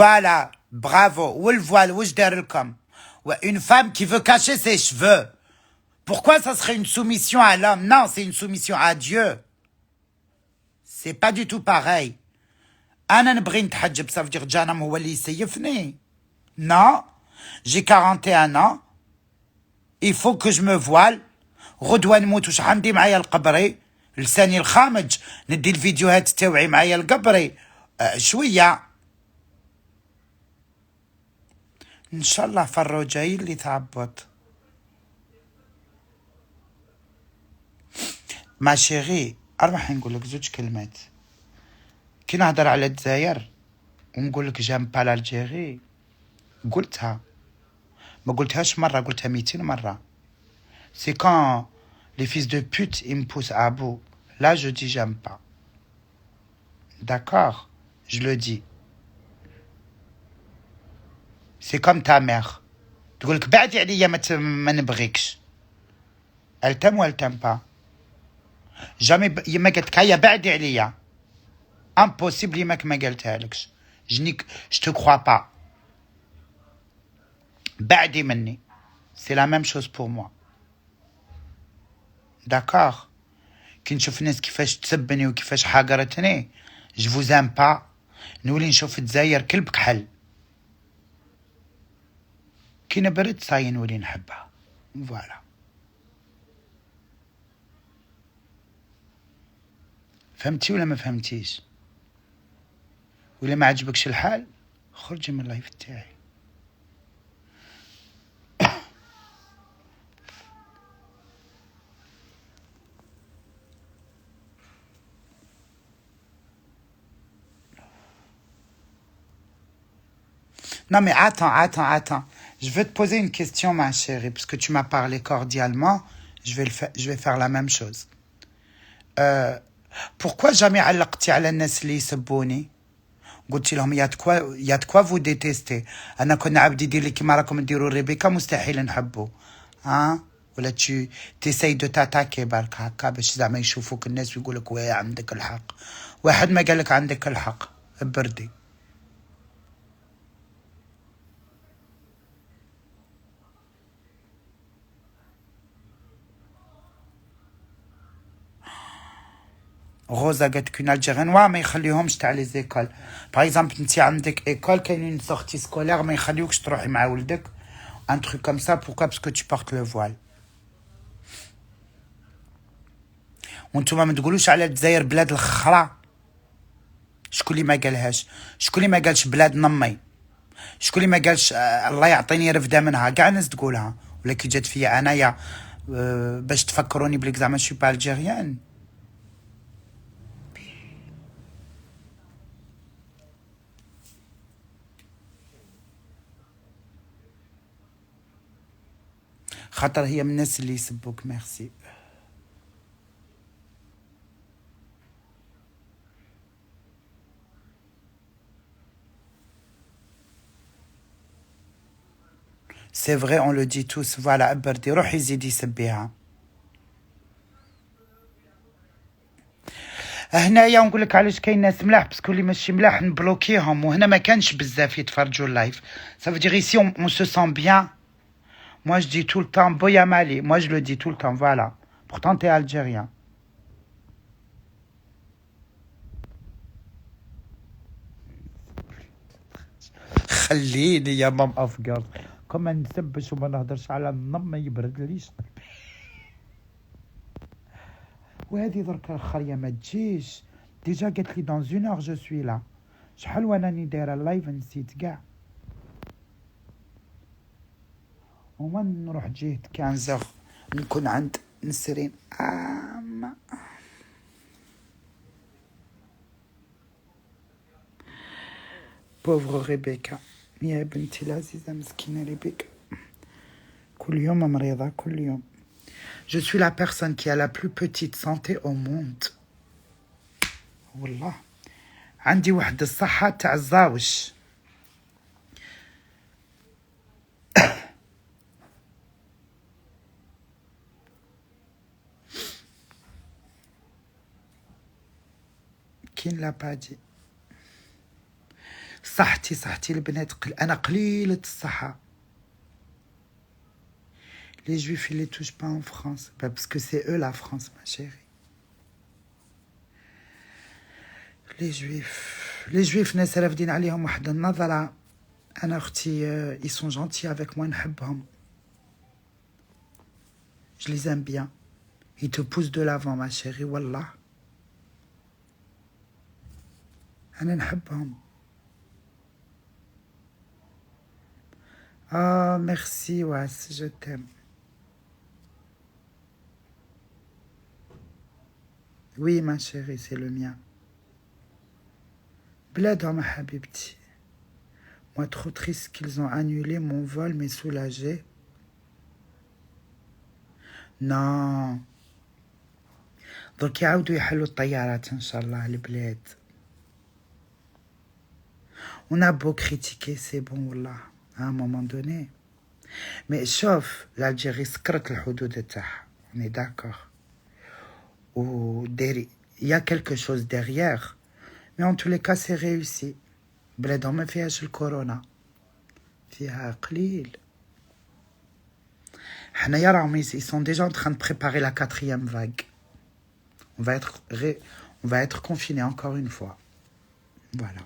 Voilà, bravo. Où le voile, où je comme. Ouais, une femme qui veut cacher ses cheveux. Pourquoi ça serait une soumission à l'homme? Non, c'est une soumission à Dieu. C'est pas du tout pareil. أنا نبغي نتحجب, ça veut dire جانم هو اللي يسيفني. Non, j'ai 41 ans. Il faut que je me voile. غدوة نموت وش عندي معايا القبري. لساني الخامج. ندي الفيديوهات تاوعي معايا القبري. شوية. ان شاء الله فروجة هي اللي تعبط. ما شيغي راح نقول لك زوج كلمات. كي نهضر على الجزائر ونقول لك جام با لالجيري قلتها. ما قلتهاش مرة, قلتها 200 مرة. C'est quand les fils de pute ils me poussent à bout. Là je dis j'aime pas. D'accord, je le dis. C'est comme ta mère. تقول لك بعدي عليا ما نبغيكش. Elle t'aime ou elle t'aime pas? Jamais يما قالت لك هيا بعدي عليا. Impossible يماك ما قالتها لكش. Je te crois pas. بعدي مني. C'est la même chose pour moi. D'accord. كي نشوف الناس كيفاش تسبني وكيفاش حاقرتني. Je vous aime pas. نولي نشوف الجزائر كل بكحل. كي نبرد صاي نولي نحبها. فوالا. فهمتي ولا ما فهمتيش؟ ولا ما عجبكش الحال خرجي من اللايف تاعي. Non mais attends. Je veux te poser une question ma chérie, parce que tu m'as parlé cordialement, je vais faire la même chose. Pourquoi jamais علقتي على الناس اللي يسبوني؟ قلت لهم يا تكوا vous détester. انا كنا عبد يدير لي كيما راكم ديروا ريبيكا مستحيل نحبه. ولا تساي دو تاتاكي برك هكا باش زعما يشوفوك الناس ويقول لك واه عندك الحق. واحد ما قال لك عندك الحق بردي. غوزا قالت لك الجيران ما يخليهمش تاع لي زيكول. باغ اكزومبل انت عندك ايكول كاينين سورتي سكولير ما يخليوكش تروحي مع ولدك ان تروك كوم سا. بوركوا باسكو tu portes le voile. وانتوما ما تقولوش على الجزائر بلاد الخرا. شكون اللي ما قالهاش؟ شكون اللي ما قالش بلاد نمي؟ شكون اللي ما قالش الله يعطيني رفده منها؟ كاع الناس تقولها. ولا كي جات فيا انايا باش تفكروني بليك زعما شي با الجيريان. خاطر هي من الناس اللي يسبوك. ميرسي. C'est vrai, on le dit tous. Voilà, بردي روحي زيدي سبيها. هنايا نقول لك علاش كاين ناس ملاح باسكو اللي ماشي ملاح نبلوكيهم. وهنا ما كانش بزاف يتفرجوا اللايف. Ça veut dire ici on se sent bien. Moi je dis tout le temps Boya Mali. Moi je le dis tout le temps. Voilà. Pourtant t'es algérien. خليني يا مام افقر. كما نسبش وما نهضرش على النظام ما يبردليش قلبي. وهذه درك الخريه ما تجيش ديجا قالت لي دون 1 اور جو سوي لا. شحال وانا دايره اللايف نسيت كاع. وما نروح جهه 15 نكون عند نسرين. بوفغ ريبيكا يا بنتي العزيزة مسكينة ريبيكا كل يوم مريضة كل يوم. Je suis la personne qui a la plus petite santé au monde. والله عندي واحد الصحة تاع الزاوج. كين لا بادي صحتي البنات أنا قليلة الصحة. Les juifs ils les touchent pas en France parce que c'est eux la France ma chérie. les juifs ناس رافدين عليهم واحد النظرة. أنا أختي ils sont gentils avec moi نحبهم. Je les aime bien. Ils te poussent de l'avant ma chérie والله. أنا نحبهم. Ah, merci, Wass, je t'aime. Oui, ma chérie, c'est le mien. Bladom, habibti. Moi, trop triste qu'ils ont annulé mon vol, mais soulagé. Non. Donc, يعاودوا يحلوا الطيارات إن شاء الله البلاد. On a beau critiquer, c'est bon, wallah. À un moment donné. Mais شوف l'Algérie سكرت الحدود تاعها. On est d'accord. Ou il y a quelque chose derrière. Mais en tous les cas c'est réussi. بلادهم ما فيهاش الكورونا. فيها قليل. حنايا راهم ils sont déjà en train de préparer la 4e vague. On va être confinés encore une fois. Voilà.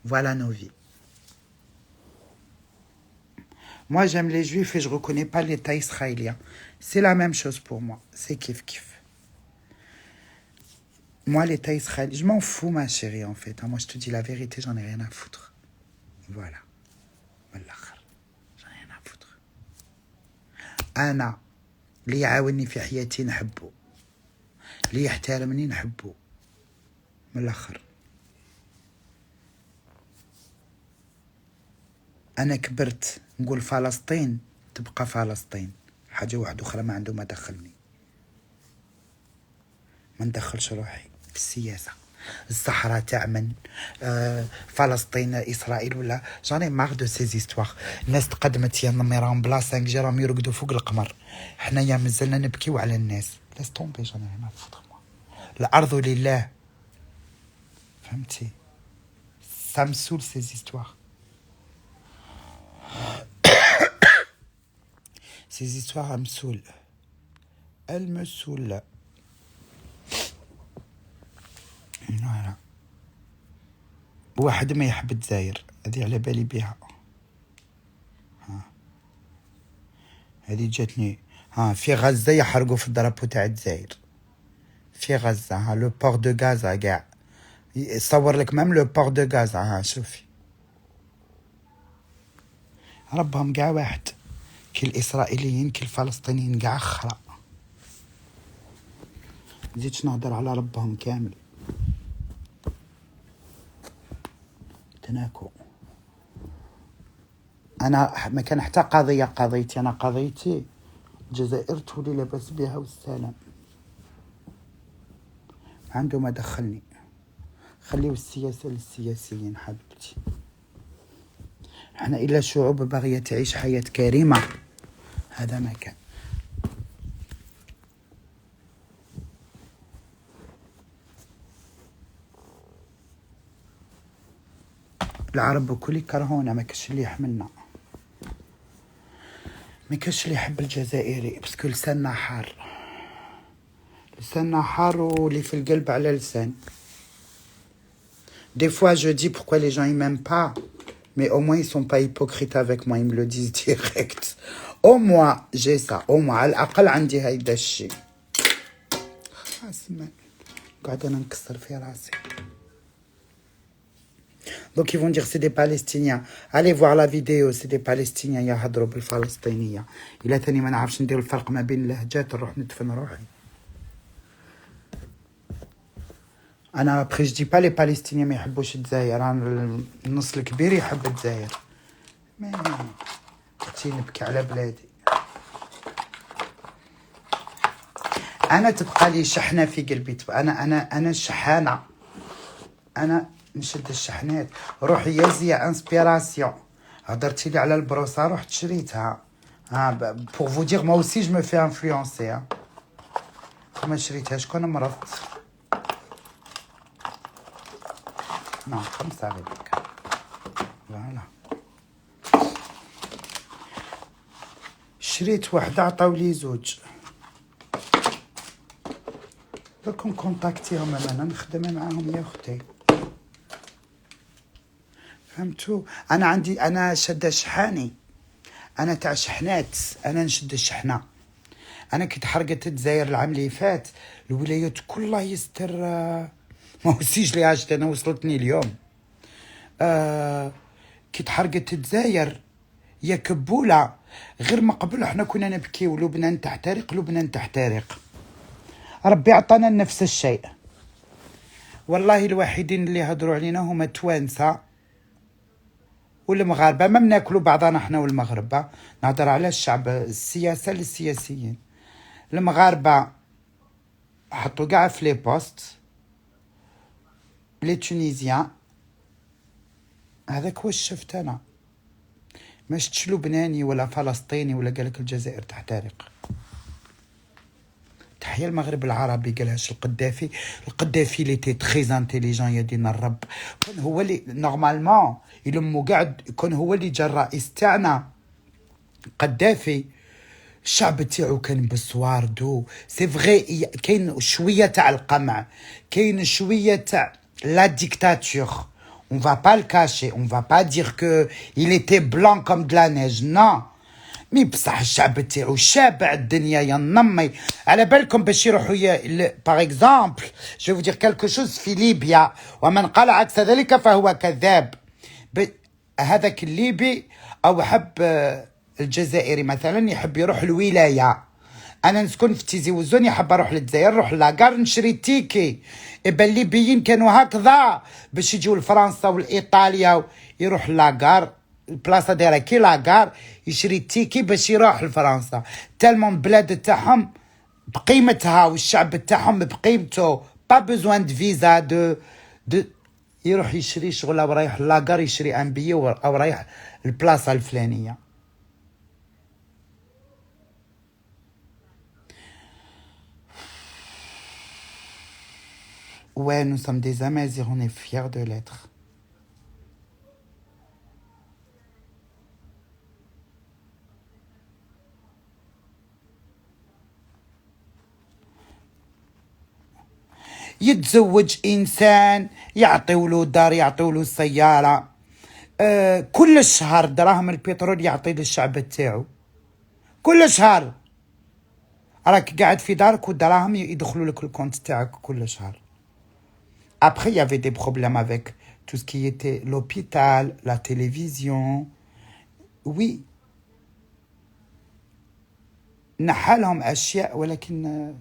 Voilà nos vies. Moi, j'aime les juifs et je ne reconnais pas l'État israélien. C'est la même chose pour moi. C'est kiff-kiff. Moi, l'État israélien, je m'en fous, ma chérie, en fait. Moi, je te dis la vérité, j'en ai rien à foutre. Voilà. J'en ai rien à foutre. أنا اللي يعاوني في حياتي نحبه. اللي يحترمني نحبه. من الآخر. أنا كبرت نقول فلسطين تبقى فلسطين. حاجة واحدة أخرى ما عنده ما دخلني. ما ندخلش روحي في السياسة. الصحراء تأمن فلسطين إسرائيل ولا جاني ماغ دو سيز إستواغ. الناس تقدمت يا نمي راهم بلا 5G راهم يرقدوا فوق القمر. حنايا مازلنا نبكيو على الناس. لاس طومبي جاني ما فوتر موا. الأرض لله. فهمتي؟ ça me saoule ces histoires. Ces histoires, elles me saoulent. Elles me saoulent. Voilà. واحد ما يحب الجزائر هذه على بالي بها. هذه جاتني في غزة يحرقوا في الدرابو تاع الجزائر. في غزة لو بور دو غازا كاع يصور لك مام لو بور دو غازا. شوفي ربهم كاع واحد. كي الإسرائيليين كي الفلسطينيين كاع خرا. مزيدش نهضر على ربهم كامل. تناكو أنا ما كان حتى قضيتي. أنا قضيتي الجزائر تولي لاباس بها والسلام. عنده ما دخلني. خليو السياسة للسياسيين حبيبتي. احنا إلا شعوب باغية تعيش حياة كريمة. هذا ما كان. العرب كل يكرهونا. ما كاش اللي يحملنا. ما كاش اللي يحب الجزائري باسكو لساننا حار. لساننا حار واللي في القلب على لسان. Des fois je dis pourquoi les gens ils m'aiment pas. Mais au moins, ils sont pas hypocrites avec moi, ils me le disent direct. Au moins, j'ai ça. Au moins, على الأقل عندي هيدا الشيء. خلاص ما قاعدة نكسر في راسي. Donc ils vont dire c'est des Palestiniens. Allez voir la vidéo, c'est des Palestiniens يهضروا بالفلسطينية. إلا ثاني ما نعرفش ندير الفرق ما بين اللهجات نروح ندفن روحي. أنا après je dis pas les Palestiniens ما يحبوش الجزائر، أنا النص الكبير يحب الجزائر. ما اختي نبكي على بلادي. أنا تبقى لي شحنة في قلبي، أنا شحانة. أنا نشد الشحنات. روحي يا زيا انسبيراسيون. هضرتي لي على البروسة رحت شريتها. pour vous dire moi aussi je me fais influencer. ما شريتهاش كون مرضت. non comme ça Rebecca. voilà. شريت وحدة عطاولي زوج. راكم كونتاكتيهم انا نخدم معاهم يا اختي. فهمتوا؟ انا شاده شحاني. انا تاع شحنات، انا نشد الشحنه. انا كي تحرقت الجزائر العام اللي فات الولايات كلها يستر. ما وسيش لي عشت انا وصلتني اليوم. كي تحرقت الجزائر يا كبوله غير ما قبل احنا كنا نبكيو لبنان تحترق لبنان تحترق. ربي عطانا نفس الشيء. والله الوحيدين اللي هضروا علينا هما توانسه والمغاربه. ما بناكلوا بعضنا احنا والمغربه. نهضر على الشعب، السياسه للسياسيين. المغاربه حطوا كاع في لي بوست. لي تونيزيان هذاك واش شفت انا. ما شفتش لبناني ولا فلسطيني ولا قالك الجزائر تحترق. تحيا المغرب العربي قالهاش القدافي. القدافي اللي تي تري انتيليجون يا دين الرب. كون هو اللي نورمالمون يلمو قاعد، كون هو اللي جا الرئيس تاعنا قدافي. الشعب تاعو كان بسواردو. سي فغي كاين شويه تاع القمع، كاين شويه تاع لا ديكتاتور. On va pas le cacher, on va pas dire que il était blanc comme de la neige, non. مي بصح الشعب تاعو شابع الدنيا يا نمي. على بالكم باش يروحوا باغ اكزومبل جو فو دير كالكو شوز في ليبيا، ومن قال عكس ذلك فهو كذاب. هذاك الليبي او حب الجزائري مثلا يحب يروح الولايه. انا نسكن في تيزي وزون يحب اروح للجزائر نروح لاكار نشري تيكي. يبقى الليبيين كانوا هكذا باش يجيو لفرنسا والايطاليا يروح لاكار البلاصه دايره كي لاكار يشري تيكي باش يروح لفرنسا. تالمون البلاد تاعهم بقيمتها والشعب تاعهم بقيمته. با بوزوان دو فيزا دو يروح يشري شغل او رايح لاكار يشري ان بيي او رايح البلاصه الفلانيه. Ouais, nous sommes des Amazirs, on est fiers de l'être. يتزوج إنسان يعطيولو دار يعطيولو سيارة. كل شهر دراهم البترول يعطي للشعب تاعو. كل شهر راك قاعد في دارك والدراهم يدخلوا لك الكونت تاعك كل شهر. Après, il y avait des problèmes avec tout ce qui était l'hôpital, la télévision. Oui. نحالهم أشياء ولكن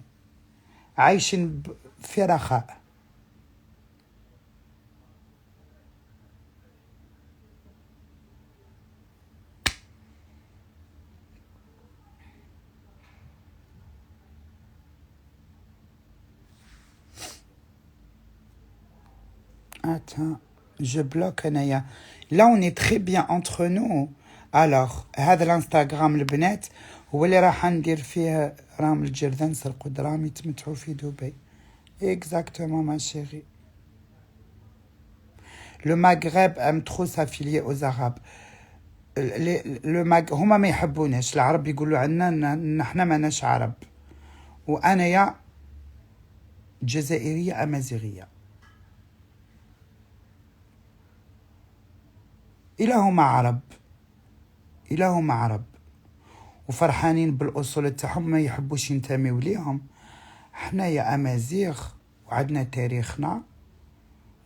عايشين في رخاء. Attends, je bloque Anaya. Là, on est très bien entre nous. Alors, هذا الانستغرام البنات هو اللي راح ندير فيه راهم الجردان سرقوا دراهم يتمتعوا في دبي. Exactement ma chérie. Le Maghreb aime trop s'affilier aux Arabes. هما ما يحبوناش. العرب يقولوا عنا نحنا ماناش عرب. وأنايا جزائرية أمازيغية. إلا هما عرب وفرحانين بالأصول تاعهم ما يحبوش ينتميو ليهم. حنايا أمازيغ وعندنا تاريخنا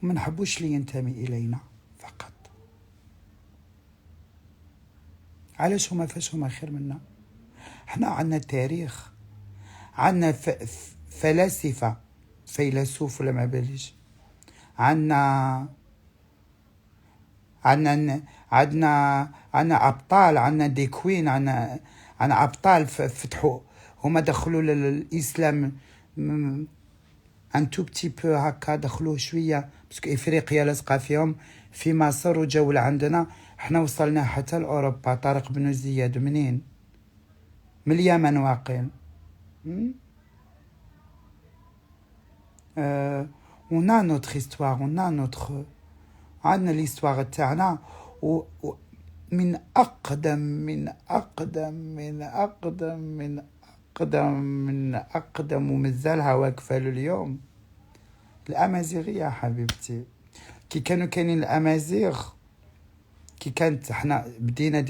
وما نحبوش اللي ينتمي إلينا فقط. علاش هما فاش هما خير منا؟ حنا عندنا تاريخ، عندنا فلاسفة، فيلسوف ولا ما باليش، عندنا أبطال، عندنا دي كوين، عندنا أبطال فتحوا، هما دخلوا للإسلام ان تو بتي بو هكا، دخلوه شويه باسكو افريقيا لازقه فيهم في مصر وجاو لعندنا. احنا وصلنا حتى لاوروبا. طارق بن زياد منين؟ من اليمن واقيل. on a notre histoire، on a notre، عندنا الهيستوار تاعنا من أقدم من أقدم من أقدم من أقدم من أقدم ومازالها واقفة اليوم الأمازيغية حبيبتي. كي كانوا كاينين الأمازيغ، كي كانت احنا بدينا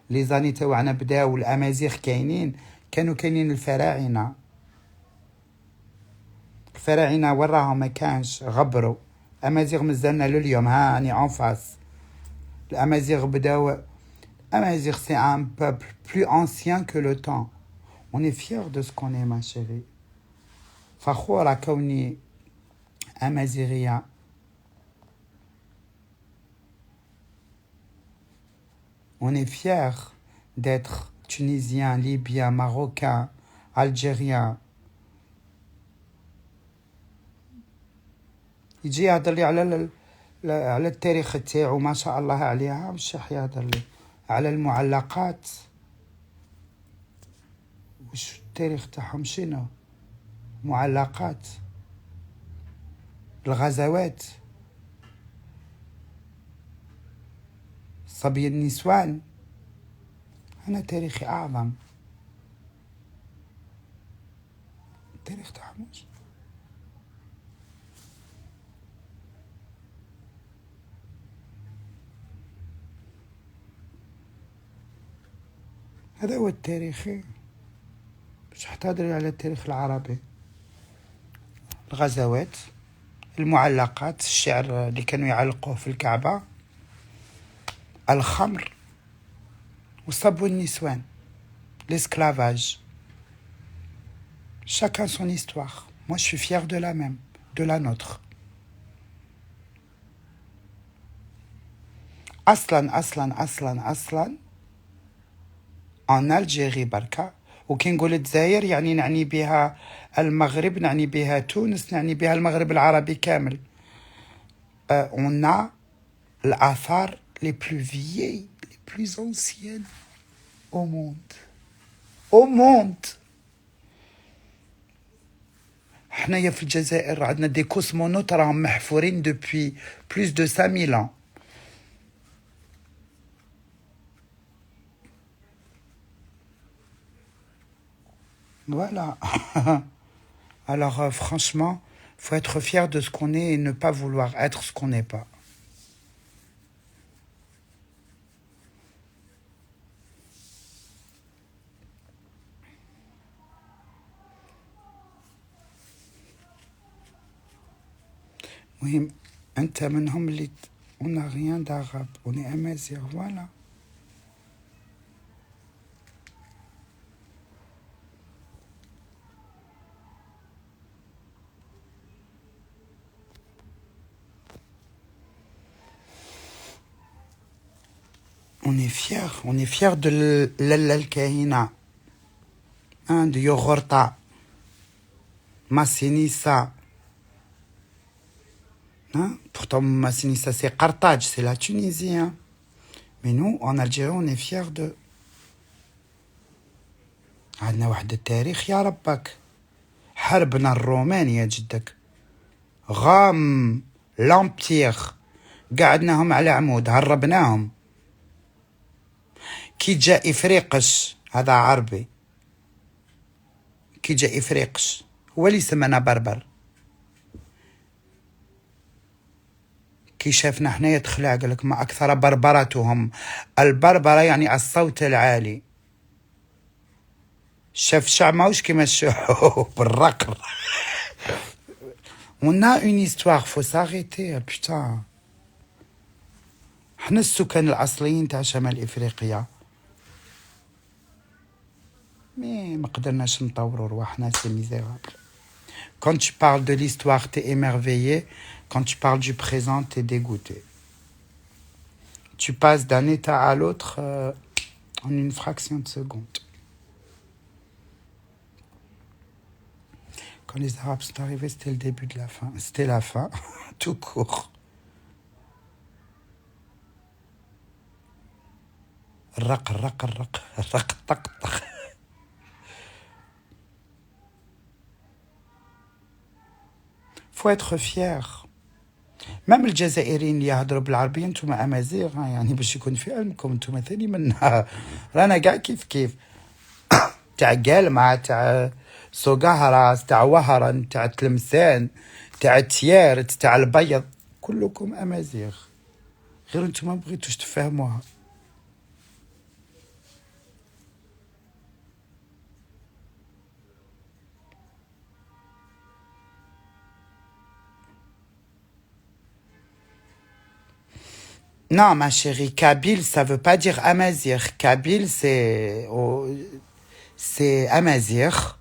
لي زاني تاوعنا بداو الأمازيغ كاينين، كانوا كاينين الفراعنة وراهم ما كانش، غبروا. أمازيغ مازالنا لليوم، هاني انفاس. الأمازيغ بداو، Amazigh, c'est un peuple plus ancien que le temps. On est fiers de ce qu'on est, ma chérie. فخورة كوني أمازيغية. On est fiers d'être tunisien, libyen, marocain, algérien. يجي يهضر لي على التاريخ تاعو ما شاء الله عليها، واش راح يهضر لي على المعلقات؟ وش التاريخ تاعهم؟ شنو معلقات؟ الغزوات، صبي النسوان. أنا تاريخي أعظم. التاريخ تاعهم هذا هو التاريخي. باش حتهضري على التاريخ العربي؟ الغزوات، المعلقات، الشعر اللي كانوا يعلقوه في الكعبة، الخمر وصبو النسوان، l'esclavage. Chacun son histoire. Moi je suis fier de la même, de la nôtre. أصلا en Algérie بركة. وكي نقول الجزائر يعني نعني بها المغرب، نعني بها تونس، نعني بها المغرب العربي كامل. on a الآثار les plus vieilles, les plus anciennes au monde. حنايا في الجزائر عندنا دي كوسمونوت راهم محفورين depuis plus de 5000 ans. Voilà. Alors franchement, faut être fier de ce qu'on est et ne pas vouloir être ce qu'on n'est pas. Oui, on n'a rien d'arabe, on est amazigh, voilà. On est fier de l'Alkahina, de Yogurta, Massinissa. Hein? Pourtant, Massinissa, c'est Carthage, c'est la Tunisie. Hein? Mais nous, en Algérie, on est fiers de... عندنا واحد التاريخ يا ربك. حربنا الرومان يا جدك، غام لامبير، قعدناهم على عمود، هربناهم. كي جاء إفريقش، هذا عربي، كي جاء إفريقش هو اللي سمانا بربر. كي شافنا حنا يتخلع قال لك ما أكثر بربرتهم. البربرة يعني الصوت العالي. شاف الشعب ماهوش كيما الشعوب بالرقر. On a une histoire, faut s'arrêter, putain. حنا السكان الأصليين تاع شمال إفريقيا ما قدرناش نطوروا رواحنا، سي ميزيرابل. Quand tu parles de l'histoire, t'es émerveillé. Quand tu parles du présent, t'es dégoûté. Tu passes d'un état à l'autre en une fraction de seconde. Quand les Arabes sont arrivés, c'était le début de la fin. C'était la fin, tout court. الرق الرق الرق الرق طق طق. faut être fier. même الجزائريين اللي يهضروا بالعربية انتم أمازيغ، يعني باش يكون في علمكم انتم ثاني منا. رانا كاع كيف كيف. تاع قالمة، تاع صقهرة، تاع وهران، تاع تلمسان، تاع تيارت، تاع البيض، كلكم أمازيغ، غير انتم ما بغيتوش تفهموها. Non, ma chérie, Kabyle, ça veut pas dire Amazir. Kabyle, c'est Amazir.